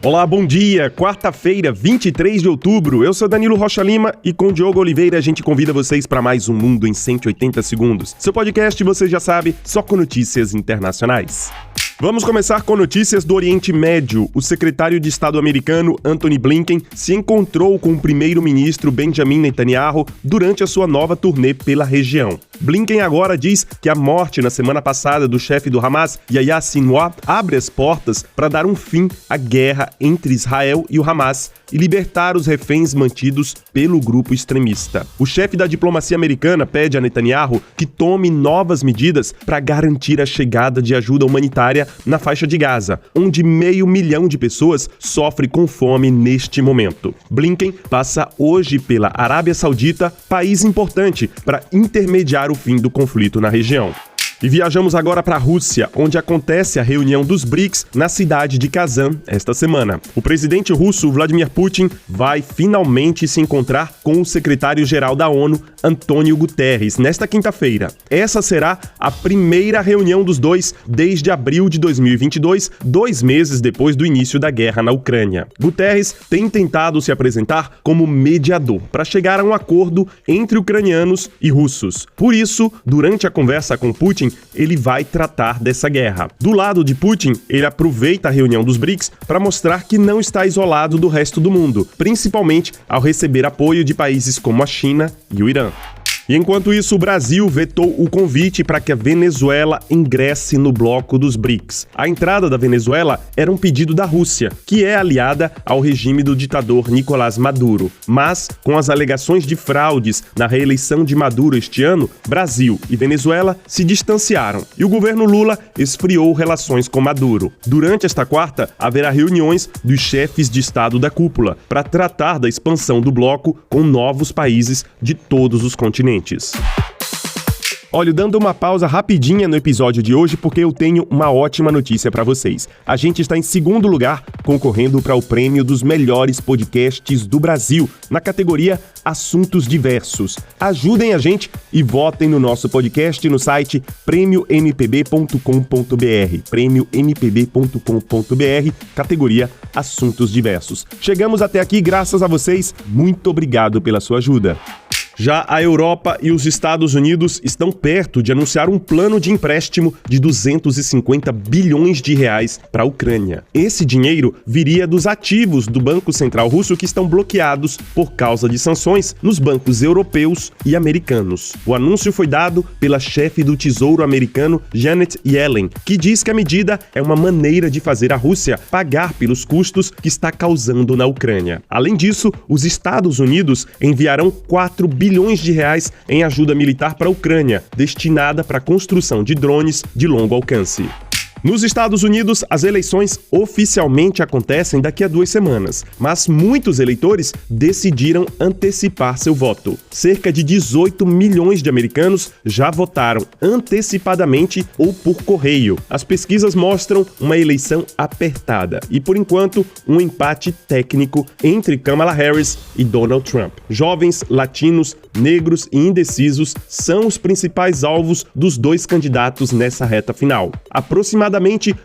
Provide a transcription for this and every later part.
Olá, bom dia! Quarta-feira, 23 de outubro. Eu sou Danilo Rocha Lima e com Diogo Oliveira a gente convida vocês para mais um Mundo em 180 Segundos. Seu podcast, você já sabe, só com notícias internacionais. Vamos começar com notícias do Oriente Médio. O secretário de Estado americano, Antony Blinken, se encontrou com o primeiro-ministro Benjamin Netanyahu durante a sua nova turnê pela região. Blinken agora diz que a morte na semana passada do chefe do Hamas, Yahya Sinwar, abre as portas para dar um fim à guerra entre Israel e o Hamas e libertar os reféns mantidos pelo grupo extremista. O chefe da diplomacia americana pede a Netanyahu que tome novas medidas para garantir a chegada de ajuda humanitária na faixa de Gaza, onde 500 mil de pessoas sofrem com fome neste momento. Blinken passa hoje pela Arábia Saudita, país importante para intermediar o fim do conflito na região. E viajamos agora para a Rússia, onde acontece a reunião dos BRICS na cidade de Kazan esta semana. O presidente russo Vladimir Putin vai finalmente se encontrar com o secretário-geral da ONU, Antônio Guterres, nesta quinta-feira. Essa será a primeira reunião dos dois desde abril de 2022, 2 meses depois do início da guerra na Ucrânia. Guterres tem tentado se apresentar como mediador para chegar a um acordo entre ucranianos e russos. Por isso, durante a conversa com Putin, ele vai tratar dessa guerra. Do lado de Putin, ele aproveita a reunião dos BRICS para mostrar que não está isolado do resto do mundo, principalmente ao receber apoio de países como a China e o Irã. E enquanto isso, o Brasil vetou o convite para que a Venezuela ingresse no bloco dos BRICS. A entrada da Venezuela era um pedido da Rússia, que é aliada ao regime do ditador Nicolás Maduro. Mas, com as alegações de fraudes na reeleição de Maduro este ano, Brasil e Venezuela se distanciaram e o governo Lula esfriou relações com Maduro. Durante esta quarta, haverá reuniões dos chefes de Estado da cúpula para tratar da expansão do bloco com novos países de todos os continentes. Olha, dando uma pausa rapidinha no episódio de hoje, porque eu tenho uma ótima notícia para vocês. A gente está em segundo lugar, concorrendo para o prêmio dos melhores podcasts do Brasil, na categoria Assuntos Diversos. Ajudem a gente e votem no nosso podcast no site prêmiompb.com.br, prêmiompb.com.br, categoria Assuntos Diversos. Chegamos até aqui graças a vocês, muito obrigado pela sua ajuda. Já a Europa e os Estados Unidos estão perto de anunciar um plano de empréstimo de 250 bilhões de reais para a Ucrânia. Esse dinheiro viria dos ativos do Banco Central Russo que estão bloqueados por causa de sanções nos bancos europeus e americanos. O anúncio foi dado pela chefe do Tesouro americano, Janet Yellen, que diz que a medida é uma maneira de fazer a Rússia pagar pelos custos que está causando na Ucrânia. Além disso, os Estados Unidos enviarão 4 bilhões de reais em ajuda militar para a Ucrânia, destinada para a construção de drones de longo alcance. Nos Estados Unidos, as eleições oficialmente acontecem daqui a 2 semanas, mas muitos eleitores decidiram antecipar seu voto. Cerca de 18 milhões de americanos já votaram antecipadamente ou por correio. As pesquisas mostram uma eleição apertada e, por enquanto, um empate técnico entre Kamala Harris e Donald Trump. Jovens, latinos, negros e indecisos são os principais alvos dos dois candidatos nessa reta final. Aproximadamente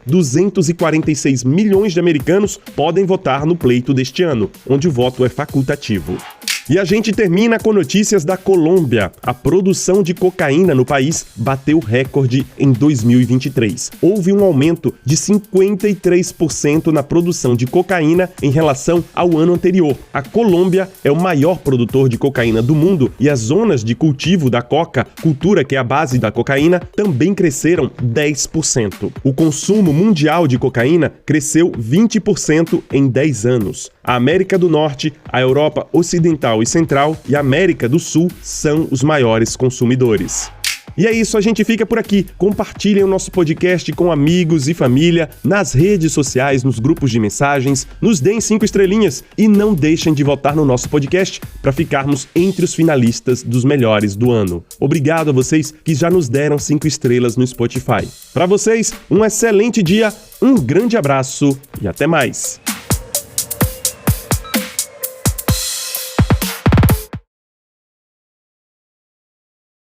246 milhões de americanos podem votar no pleito deste ano, onde o voto é facultativo. E a gente termina com notícias da Colômbia. A produção de cocaína no país bateu recorde em 2023. Houve um aumento de 53% na produção de cocaína em relação ao ano anterior. A Colômbia é o maior produtor de cocaína do mundo e as zonas de cultivo da coca, cultura que é a base da cocaína, também cresceram 10%. O consumo mundial de cocaína cresceu 20% em 10 anos. A América do Norte, a Europa Ocidental e Central e a América do Sul são os maiores consumidores. E é isso, a gente fica por aqui. Compartilhem o nosso podcast com amigos e família, nas redes sociais, nos grupos de mensagens, nos deem 5 estrelinhas e não deixem de votar no nosso podcast para ficarmos entre os finalistas dos melhores do ano. Obrigado a vocês que já nos deram 5 estrelas no Spotify. Para vocês, um excelente dia, um grande abraço e até mais!